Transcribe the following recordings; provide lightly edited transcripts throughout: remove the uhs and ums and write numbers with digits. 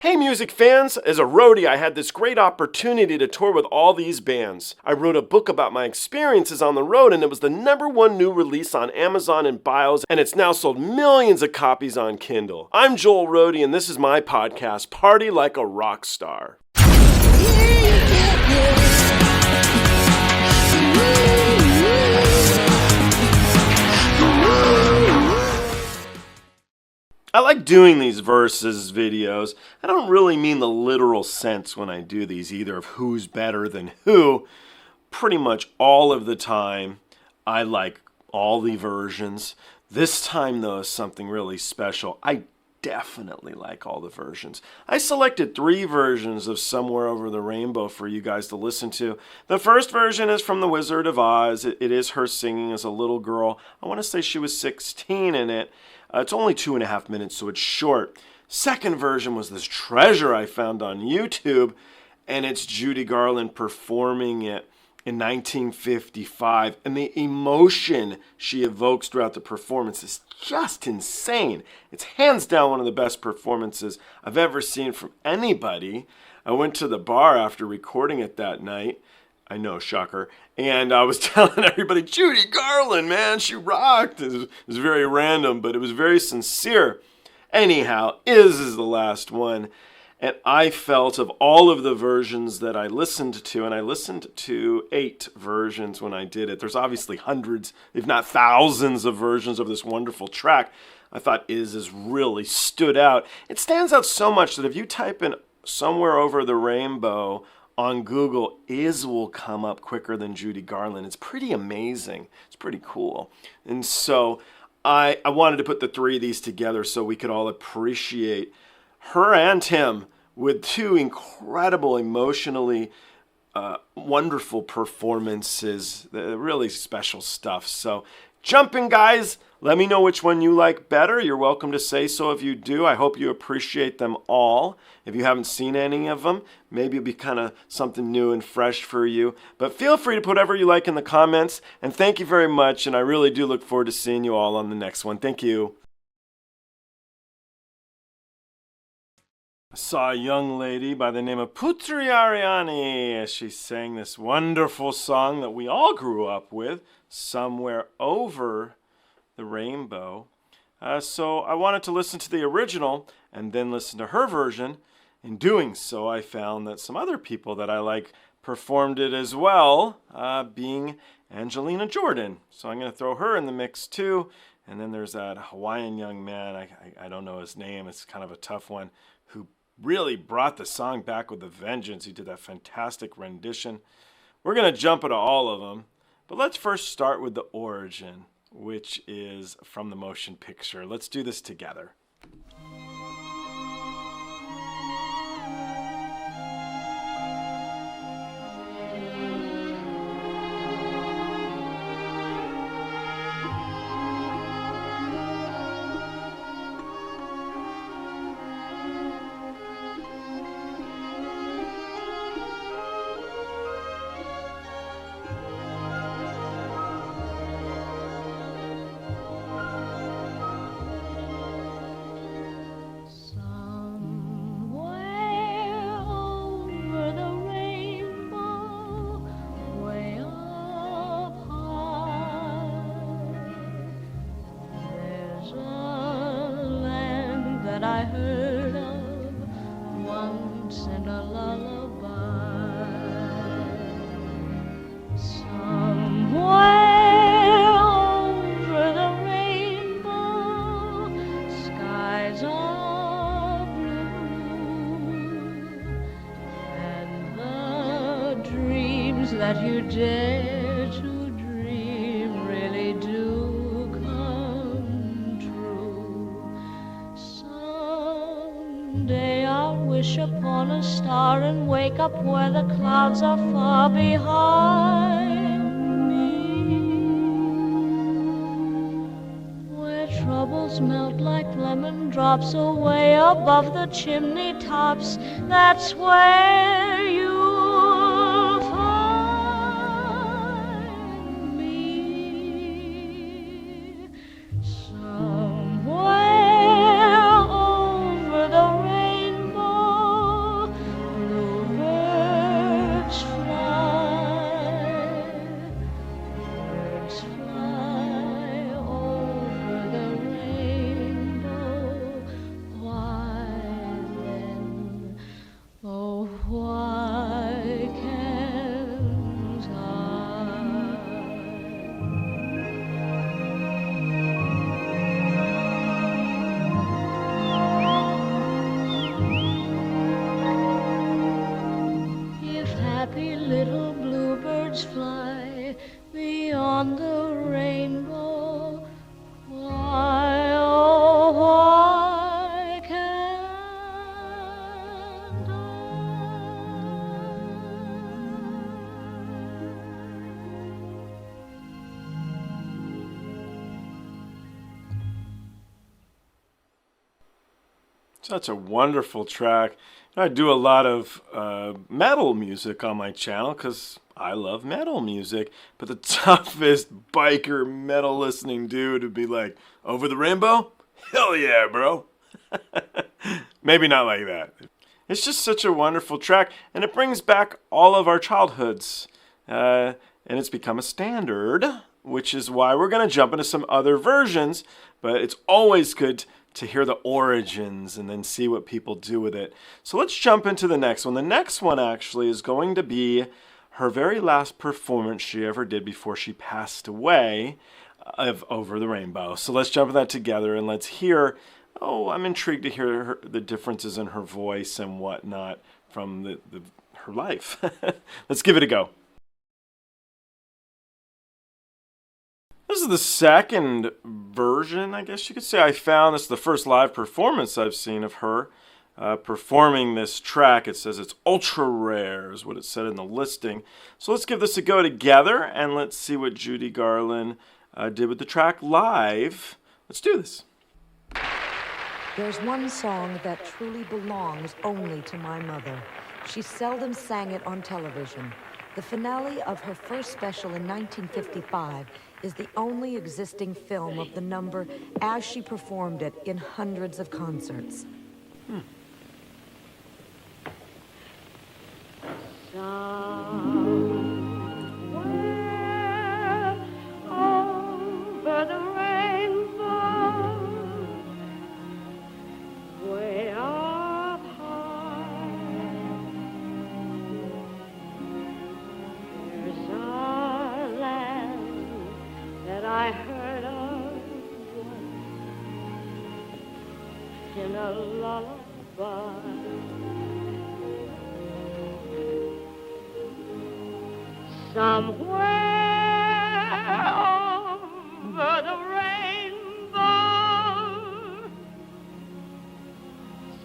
Hey music fans, as a roadie I had this great opportunity to tour with all these bands. I wrote a book about my experiences on the road and it was the #1 new release on Amazon and Bios and it's now sold millions of copies on Kindle. I'm Joel Roadie and this is my podcast, Party Like a Rock Star. I like doing these versus videos. I don't really mean the literal sense when I do these either of who's better than who. Pretty much all of the time, I like all the versions. This time though is something really special. I definitely like all the versions. I selected 3 versions of Somewhere Over the Rainbow for you guys to listen to. The first version is from The Wizard of Oz. It is her singing as a little girl. I want to say she was 16 in it. It's only 2.5 minutes, so it's short. Second version was this treasure I found on YouTube, and it's Judy Garland performing it in 1955. And the emotion she evokes throughout the performance is just insane. It's hands down one of the best performances I've ever seen from anybody. I went to the bar after recording it that night. I know, shocker. And I was telling everybody, Judy Garland, man, she rocked. It was very random, but it was very sincere. Anyhow, is the last one. And I felt of all of the versions that I listened to, and I listened to 8 versions when I did it. There's obviously hundreds, if not thousands of versions of this wonderful track. I thought is really stood out. It stands out so much that if you type in Somewhere Over the Rainbow on Google, Is will come up quicker than Judy Garland. It's pretty amazing. It's pretty cool. And so I wanted to put the 3 of these together so we could all appreciate her and him with 2 incredible, emotionally wonderful performances. Really special stuff. So jump in, guys. Let me know which one you like better. You're welcome to say so if you do. I hope you appreciate them all. If you haven't seen any of them, maybe it'll be kind of something new and fresh for you. But feel free to put whatever you like in the comments. And thank you very much. And I really do look forward to seeing you all on the next one. Thank you. I saw a young lady by the name of Putri Ariani as she sang this wonderful song that we all grew up with, Somewhere Over the Rainbow. So I wanted to listen to the original and then listen to her version. In doing so, I found that some other people that I like performed it as well, being Angelina Jordan. So I'm going to throw her in the mix too. And then there's that Hawaiian young man, I don't know his name, it's kind of a tough one, who really brought the song back with a vengeance. He did that fantastic rendition. We're going to jump into all of them, but let's first start with the origin, which is from the motion picture. Let's do this together. I heard of once in a lullaby. Somewhere over the rainbow, skies are blue, and the dreams that you dare to dream really do come true. Someday I'll wish upon a star and wake up where the clouds are far behind me, where troubles melt like lemon drops away above the chimney tops. That's where you'll find me. Somewhere over the rainbow, Such a wonderful track. I do a lot of metal music on my channel because I love metal music. But the toughest biker metal listening dude would be like, "Over the Rainbow? Hell yeah, bro." Maybe not like that. It's just such a wonderful track, and it brings back all of our childhoods. And it's become a standard, which is why we're going to jump into some other versions. But it's always good to hear the origins and then see what people do with it. So let's jump into the next one. The next one actually is going to be her very last performance she ever did before she passed away of Over the Rainbow. So let's jump into that together and let's hear, I'm intrigued to hear the differences in her voice and whatnot from her life. Let's give it a go. This is the second version, I guess you could say, I found. This is the first live performance I've seen of her performing this track. It says it's ultra rare, is what it said in the listing. So let's give this a go together, and let's see what Judy Garland did with the track live. Let's do this. There's one song that truly belongs only to my mother. She seldom sang it on television. The finale of her first special in 1955 is the only existing film of the number as she performed it in hundreds of concerts. Somewhere over the rainbow, way up high, there's a land that I heard of once in a lullaby. Somewhere over the rainbow,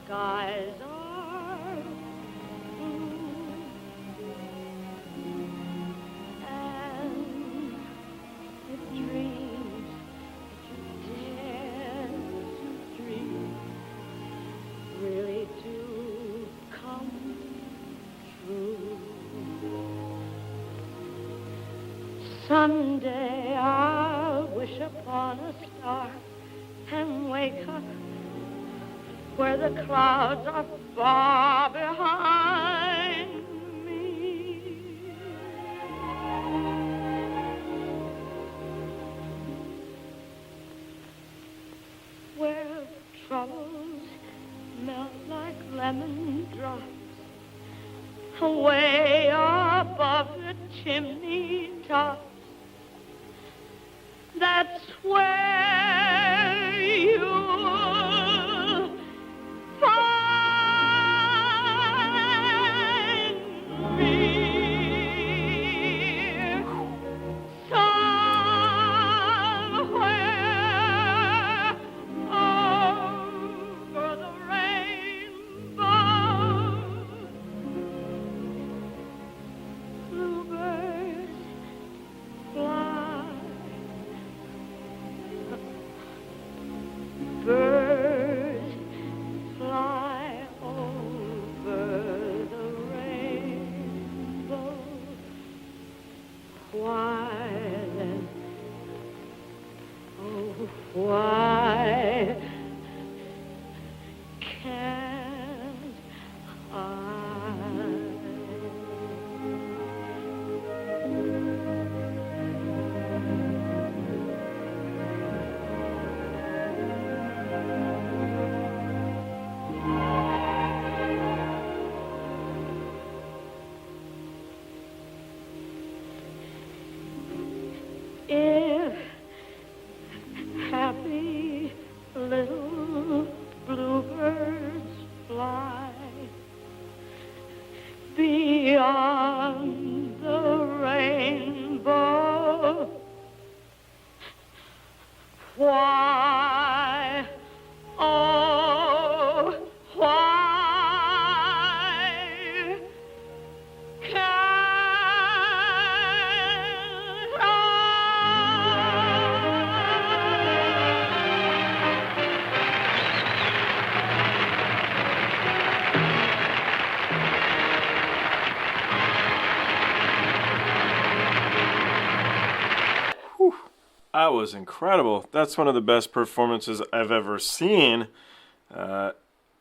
skies are blue, and the dreams that you dare to dream really do come true. Someday I'll wish upon a star and wake up where the clouds are far behind me. Where troubles melt like lemon drops away above the chimney top. That's where you'll find me. Somewhere over the rainbow, bluebirds fly. Birds fly over the rainbow. Why then, oh, why can't I? If happy little bluebirds fly beyond the rainbow, why, oh, why can't I? That was incredible. That's one of the best performances I've ever seen. That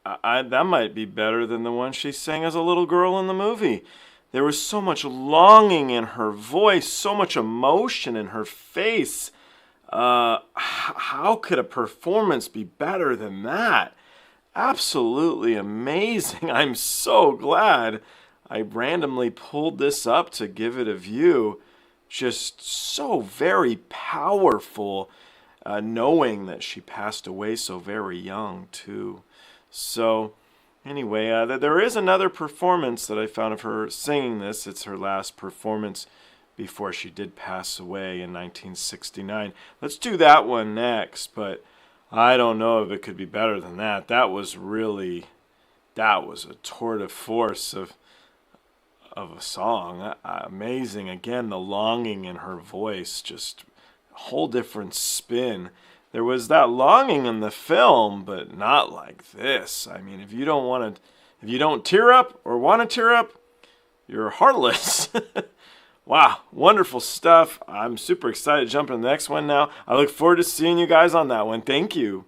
might be better than the one she sang as a little girl in the movie. There was so much longing in her voice, so much emotion in her face. How could a performance be better than that? Absolutely amazing. I'm so glad I randomly pulled this up to give it a view. Just so very powerful, knowing that she passed away so very young, too. So, anyway, there is another performance that I found of her singing this. It's her last performance before she did pass away in 1969. Let's do that one next, but I don't know if it could be better than that. That was a tour de force of a song. Amazing. Again, the longing in her voice, just a whole different spin. There was that longing in the film, but not like this. I mean, if you don't tear up or want to tear up, you're heartless. Wow, wonderful stuff. I'm super excited to jump into the next one now. I look forward to seeing you guys on that one. Thank you.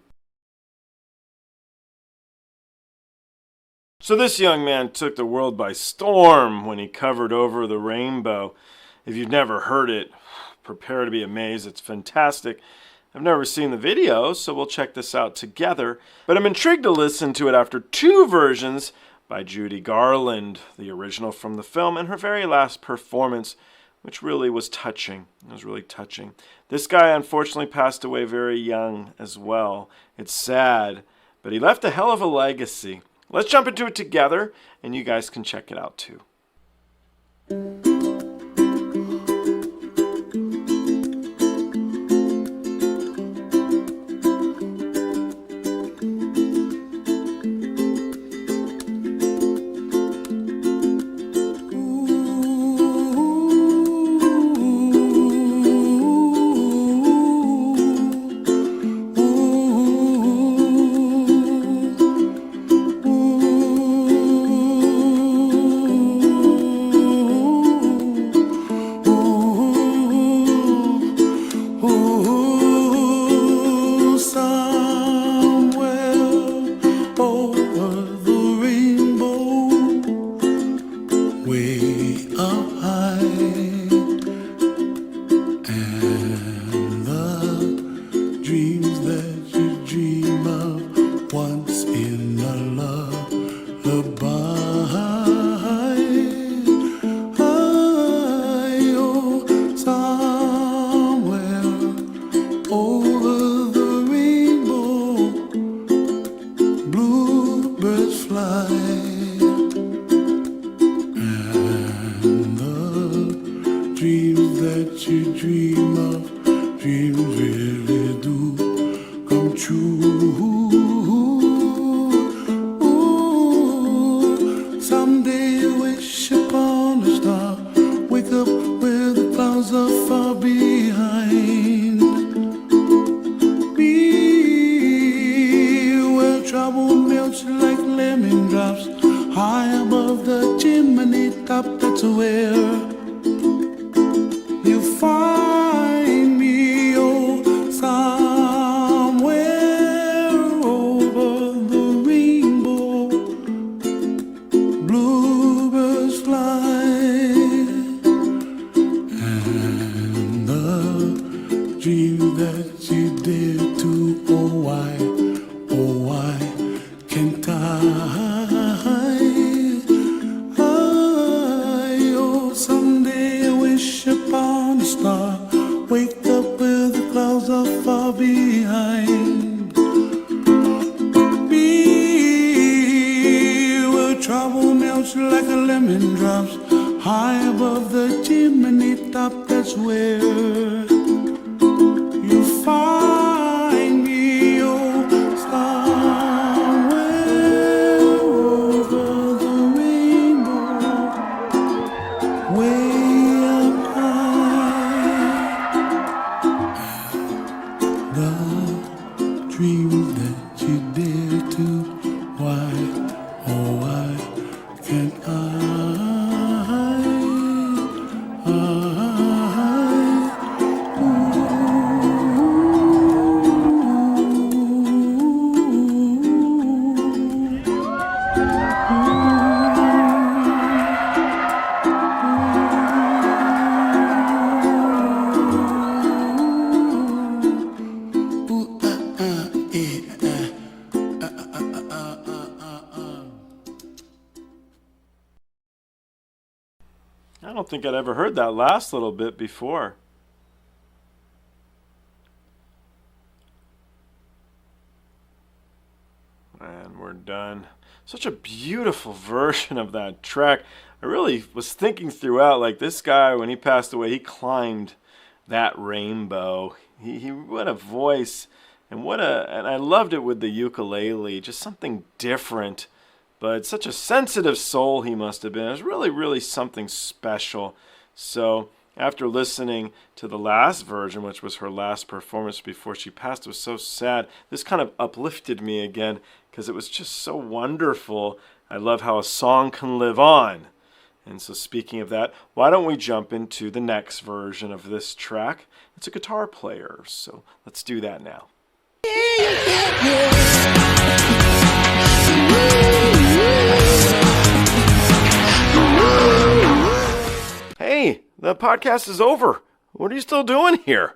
So this young man took the world by storm when he covered Over the Rainbow. If you've never heard it, prepare to be amazed. It's fantastic. I've never seen the video, so we'll check this out together. But I'm intrigued to listen to it after two versions by Judy Garland, the original from the film, and her very last performance, which really was touching. It was really touching. This guy unfortunately passed away very young as well. It's sad, but he left a hell of a legacy. Let's jump into it together, and you guys can check it out too. I don't think I'd ever heard that last little bit before. And we're done. Such a beautiful version of that track. I really was thinking throughout, like, this guy, when he passed away, he climbed that rainbow. He what a voice, and I loved it with the ukulele, just something different, but such a sensitive soul he must have been. It was really, really something special. So after listening to the last version, which was her last performance before she passed, it was so sad. This kind of uplifted me again because it was just so wonderful. I love how a song can live on. And so speaking of that, why don't we jump into the next version of this track? It's a guitar player, so let's do that now. Hey, the podcast is over. What are you still doing here?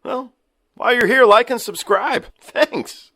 Well, while you're here, like and subscribe. Thanks.